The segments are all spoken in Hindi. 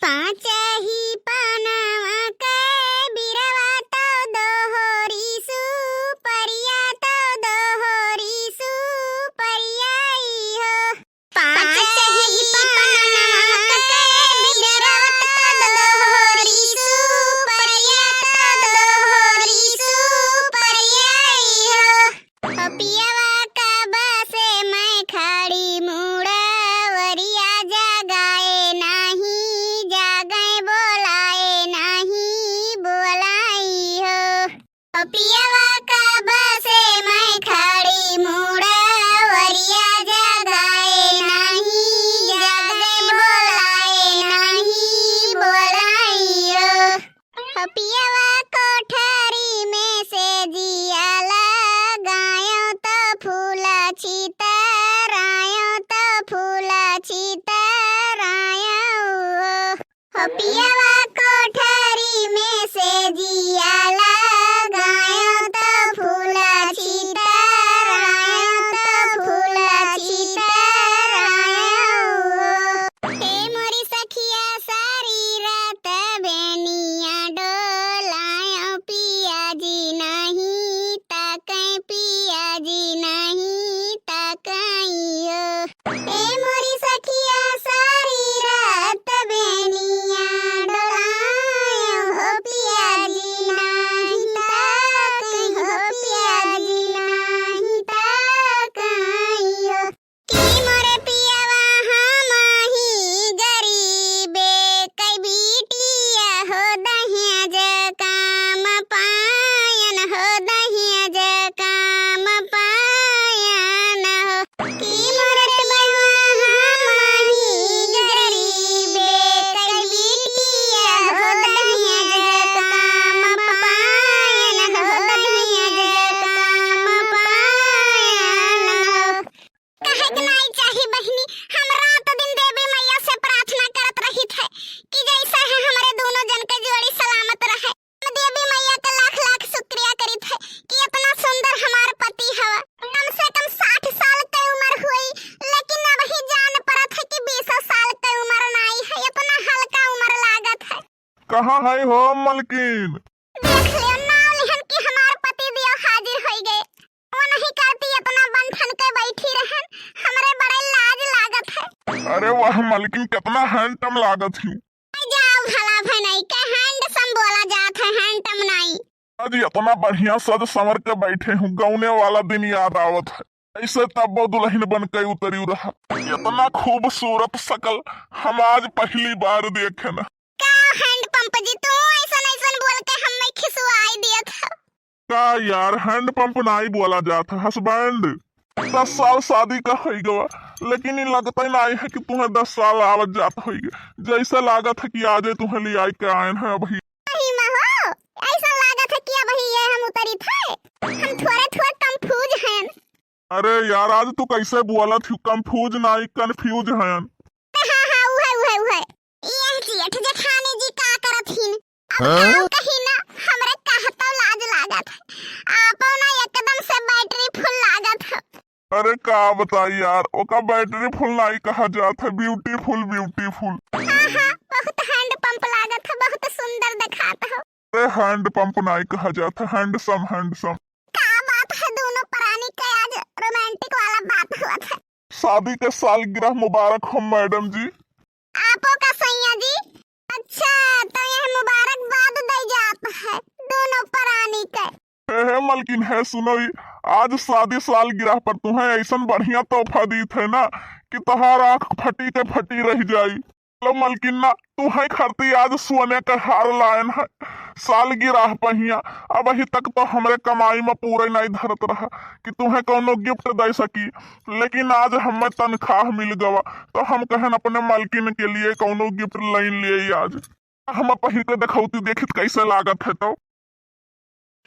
पाँच ही पानवा के बिरवा तो दोहरी सुपरिया तो दोहरी सुपरियाई हो। पाँच ही पानवा के बिरवा तो दोहरी सुपरिया तो दोहरी सुपरियाई हो। पियवा का बसे मैं खड़ी मुड़वरिया जगाए नहीं जागे बोलाए नहीं बोलाई हो। पियवा का बसे मैं खड़ी मुड़वरिया जगाए नहीं जागे बोलाए नहीं बोलाई हो। पियवा कोठरी में से जिया लगायो तो फूला चितरायो तो फूला चितरायो हो। पियवा कोठरी में से जिया लगायो तो फूला चितरायो तो फूला चितरायो हो। हे मोरी सखिया सारी रात बेनिया डोलायो पिया जी नहीं ताकै पिया जी नहीं ताकैयो। हे मोरी सखिया सारी रात बेनिया डोलायो हो पिया जी नहीं ताकै हो पिया जी नहीं ताकैयो। की मोरे पियवा हमही गरीबे कै बिटिया हो दहिया ज काम पायन हो दहिया ज काम पायन हो। की मोरे पियवा हमही गरीबे कै बिटिया हो दहिया ज काम पायन हो दहिया ज काम पायन हो। कहे के नहीं चाही बहिनी, हम रात दिन देवी मैया से प्रार्थना करत रही थे कि जैसा है हमारे दोनों जन के जोड़ी सलामत रहे। हम देवी मैया का लाख लाख शुक्रिया करी थे कि इतना सुंदर हमार पति हवा। कम से कम 60 साल की उम्र हुई, लेकिन अब ही जान पड़त है कि 20 साल की उम्र नहीं है, इतना हल्का उम्र लागत है। कहाँ है हो मलकिन? देख लियो नाव लिहन कि हमार पति दियो हाजिर हो गए। वो नहीं करती इतना बंधन के बैठी रहन, हमरे बड़े लाज लागत है। अरे वाह मलकिन, कितना हैंडसम लागत हूँ। जाओ भला भनाई के हैंडसम बोला जात है, हैंडसम नहीं। आज इतना बढ़िया सज संवर के बैठे हूँ, गौने वाला दिन याद आवत है। ऐसे तब वो दुल्हन बन के उतरी रहा। इतना खूबसूरत शकल हम आज पहली बार देखे न। का हैंडपंप जी तू ऐसा बोल के हमें खिसवाई दिया था। का यार हैंडपंप नहीं बोला जाता, हस्बैंड। 10 साल शादी का हो गवा, लेकिन ये लगता ही नहीं है कि तुम्हें 10 साल आवत जाता हो। जैसा लागत है कि आज तुम्हें ले आई के आए हैं अभी। नहीं महो, ऐसा लागत है कि अभी ये हम उतरी थे। हम थोड़े कंफ्यूज हैं। अरे यार आज तू कैसे बोला थी? कंफ्यूज नहीं कंफ्यूज हैं। हाँ उहे ये जेठ जेठानी जी का करत हिन। अब कहीं ना हमरे कहता लाज लागत है। आपो ना एकदम से बैटरी फुल लागत है। अरे का बताई यार, ओका बैटरी फुल नहीं कहा जाता है, ब्यूटीफुल ब्यूटीफुल। हाँ बहुत हैंडपंप लागत है, बहुत सुंदर दिखाता है। अरे हैंडपंप नहीं कहा जाता, हैंडसम हैंडसम। का बात है, दोनों प्राणी का आज रोमांटिक वाला बात हुआ था। शादी के सालगिरह मुबारक हो मैडम जी। आपो का सैया जी। अच्छा तो यह मुबारकबाद दे जाता है दोनों प्राणी के। हे मलकिन है सुनो, आज शादी सालगिरह पर तुम्हें ऐसा बढ़िया तोहफा दी थे ना कि तुम्हार आँख फटी के फटी रह जाई। चलो मलकिन ना तुम्हें खरती आज सोने का हार लायन है सालगिरह पहिया। अब अभी तक तो हमरे कमाई में पूरा नहीं धरत रहा कि तुम्हें कोनो गिफ्ट दे सकी, लेकिन आज हमें तनख्वाह मिल गवा तो हम कहन अपने मलकिन के लिए कोनो गिफ्ट लाइन लिए। आज हम पहिर के देखौती, देखित कैसे लागत है। तो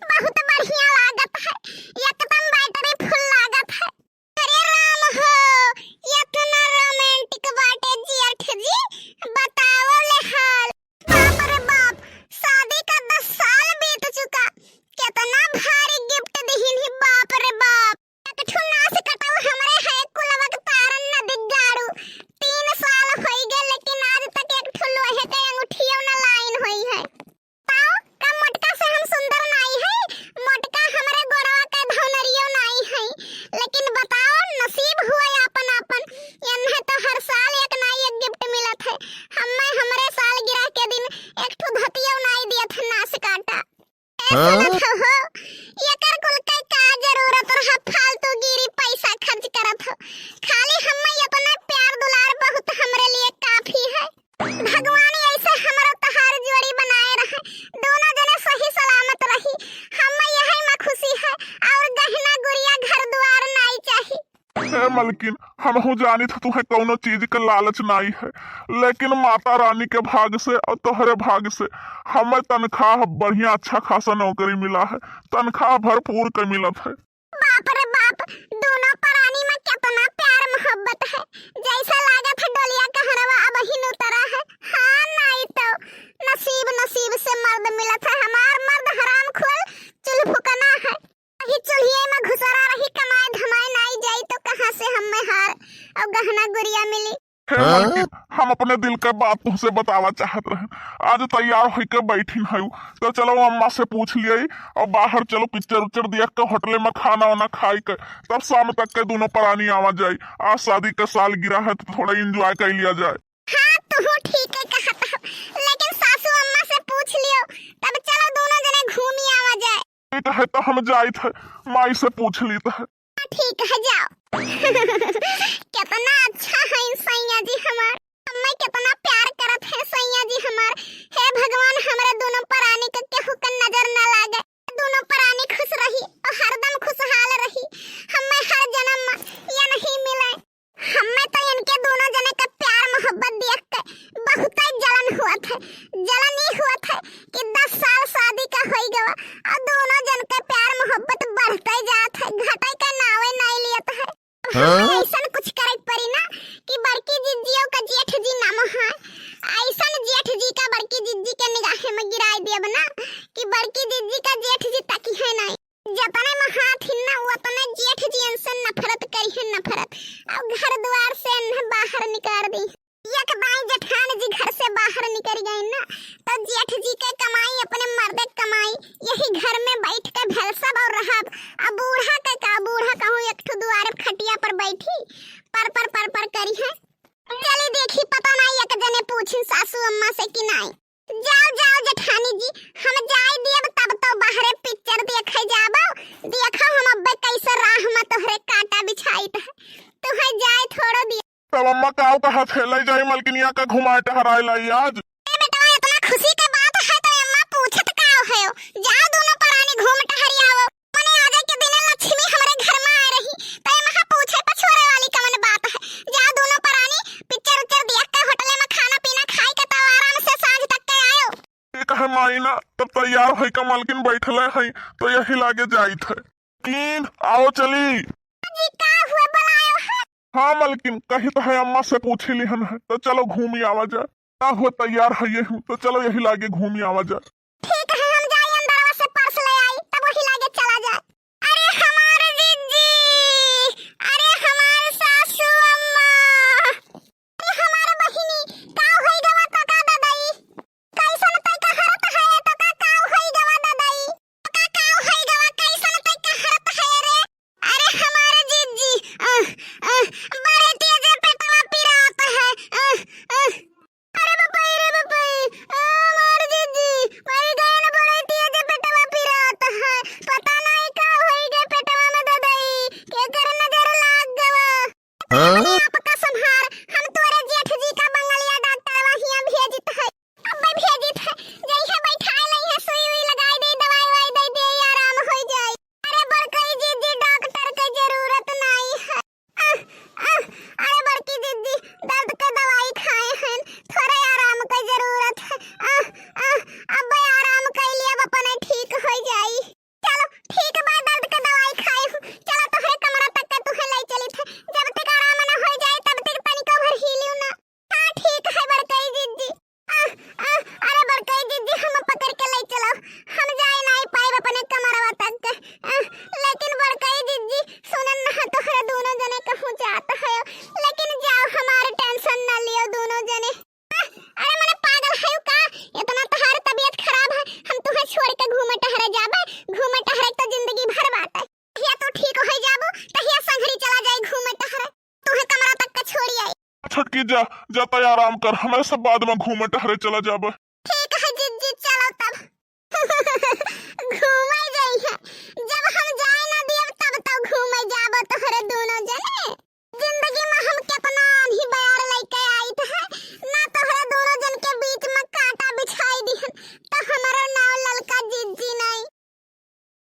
बहुत बढ़िया लागत है, एकदम बैटरी फुल लागत है। अरे राम हो, इतना रोमांटिक बाटे जेठ जी, बताओ ले हाल। बाप रे बाप, शादी का 10 साल बीत चुका, कितना भारी गिफ्ट दिहिन ही। बाप रे बाप, एक ठुना से कटाऊ हमरे है कुलवा के तारन न दिगाड़ू। 3 साल हो गए लेकिन आज तक एक ठुलो है के सुनत हो एकर कुल के का जरूरत रहा फालतू गिरी पैसा खर्च करत हो। खाली हम्मे अपना प्यार दुलार बहुत हमरे लिए काफी है। भगवान ऐसे हमरो तहार जोड़ी बनाए रहे, दोनों जने सही सलामत रही। हम्मे यही में खुशी है और गहना गुड़िया घर द्वार नहीं चाहिए। हे मलकिन, हमहू जानी था तुम्हें कौनो चीज का लालच नहीं है, लेकिन माता रानी के भाग से और तोहरे भाग से हमें तनख्वाह बढ़िया अच्छा खासा नौकरी मिला है, तनख्वाह भरपूर के मिलत है। बाप रे बाप, दोनों प्राणी में कितना प्यार मोहब्बत है। जैसा लागत है डोलिया का हरवा अब ही उतरा है। हाँ नहीं तो नसीब नसीब से मर्द मिला था। हमार मर्द हराम खोल चुल फुकना है। वही चुल्हिए में घुसरा रही, कमाए धमाए नहीं जाई तो कहाँ से हमें हार और गहना गुड़िया मिली। हे मलकिन, हम अपने दिल के बात तुमसे बतावा चाहत रहे। आज तैयार होके बैठी हूँ, तो चलो अम्मा से पूछ लिये और बाहर चलो पिक्चर उच्चर देख के होटल में खाना वाना खाई के तब शाम तक के दोनों प्राणी आवा जाये। आज शादी का साल गिरा है तो थोड़ा एंजॉय कर लिया जाए। हाँ तू ठीक है कहता हो, लेकिन सासू अम्मा से पूछ लियो तब चलो दोनों जने घूमी आवा जाए। ठीक है तो हम जाए थे, माई से पूछ ली है। ठीक है जाओ। कितना अच्छा है सैया जी हमार, हमें कितना प्यार करत है सैया जी हमार। हे भगवान हमारे दोनों प्राणी के केहू के नजर न लागे, दोनों प्राणी खुश रही और हरदम खुशहाल रही। हमें हर जन्म में ये नहीं मिले। हमें तो इनके दोनों जने का प्यार मोहब्बत देख के बहुत जलन हुआ था। जलन ही हुआ था कि 10 साल शादी का हो गया और दोनों जन का प्यार मोहब्बत बढ़ते जात है, घटे का नावे नहीं लियत है। ऐसा कुछ करे पड़ी ना कि बड़की जिज्जियों का जेठ जी नाम है। ऐसा जेठ जी का बड़की जिज्जी के निगाह में गिराई देब ना कि बड़की जिज्जी का जेठ जी तकी है नहीं। जतने में हाथ हिन्ना उतने जेठ जी से नफरत करी है, नफरत। अब घर द्वार से बाहर निकाल दी। एक बाई जेठान जी घर से बाहर निकल गए ना तो जेठ जी के कमाई अपने मर्दे कमाई यही घर में बैठ के भैंसब और रहब। अब बूढ़ा का बूढ़ा कहूँ एक ठो दुआरे खटिया पर बैठी पर करी है। चली देखी पता नहीं एक जने पूछी सासू अम्मा से कि नहीं। जाओ जाओ जेठानी जी, हम जाए देब तब तो बाहरे पिक्चर देखे जाबो। देखो हम अब्बे कैसे राह में तोहरे कांटा बिछाइत है, तुहे जाए थोड़ो दिया। तब अम्मा का कहा थे ले जाए मलकिनिया का घुमाए टहराए लाई आज। बेटा इतना खुशी के बात है तो अम्मा पूछत का है। जाओ दोनों प्राणी घूम टहरियाओ। मने आजे के दिन लक्ष्मी हमारे घर में आ रही तो अम्मा पूछे पछोरे वाली कवन बात है। जाओ दोनों प्राणी पिक्चर उच्चर देख के होटल में खाना पीना खाई के तो आराम से सांझ तक के आयो। ठीक है माई ना, तब तैयार होई का मलकिन बैठले है तो यही लागे जाई थे। किन आओ चली। जी का हुए बुलायो है? हाँ मलकिन, कही तो है अम्मा से पूछी लिहन है तो चलो घूमी आवा जाए। ना हो तैयार है ये हूँ तो चलो यही लागे घूमी आवा जाए। ठीक है हम जाए अंदरवा से पर्स ले आई तब वही लागे चला जाए। अरे हमारे जीजी, अरे हमारे सासू अम्मा, अरे हमारे बहिनी का होई गवा तो का ददाई कैसन तै का हरत है तो का होई गवा ददाई का होई गवा कैसन तै का हरत है रे। अरे हमारे जीजी बड़े तेज पेटवा पिरात है। अरे बापाई रे बापाई, हमारे जीजी मर गए ना, बड़े तेज पेटवा पिरात है। पता नहीं का होई गए पेटवा में ददाई के कर नजर लाग गवा। अपने आप का संहार, हम तोरे जेठ जी का बंगलिया डॉक्टर वहिया भेजित है। अब मैं भेजित है जई है बैठाए लई है, सुई हुई लगाई दे, दवाई वाई दे दे आराम हो जाए। अरे बड़कई जीजी डॉक्टर के जरूरत नहीं है। अरे बड़की जीजी दर्द के दवाई खाए हैं, थोड़े आराम की जरूरत है। अब आराम कर लिया अपने ठीक हो जाई। चलो ठीक बा, दर्द के दवाई खाए हूँ। चलो तोहरे कमरा तक के तुहे ले चली थे, जब तक आराम न हो जाए तब तक तनिको भर हिलियो ना। हाँ ठीक है बड़कई जीजी। अरे बड़कई जीजी हम पकड़ के ले चलो, हम जाए नहीं पाए अपने कमरवा तक के। लेकिन बड़कई जीजी सुनन ना तोहरे दोनों जने कहूँ जात है, लेकिन जाओ हमारे टेंशन न लियो दोनों जने। अरे मने पागल है का, इतना तोहार तबीयत खराब है हम तुहे छोड़ के घूमे टहरे जाबे। घूमे टहरे तो जिंदगी भर बात है। या तो ठीक हो जाबो तहिया संघरी चला जाए घूमे टहरे, तुहे कमरा तक के छोड़ी आई। छटकी जा जा तय आराम कर, हमें सब बाद में घूमे टहरे चला जाबे।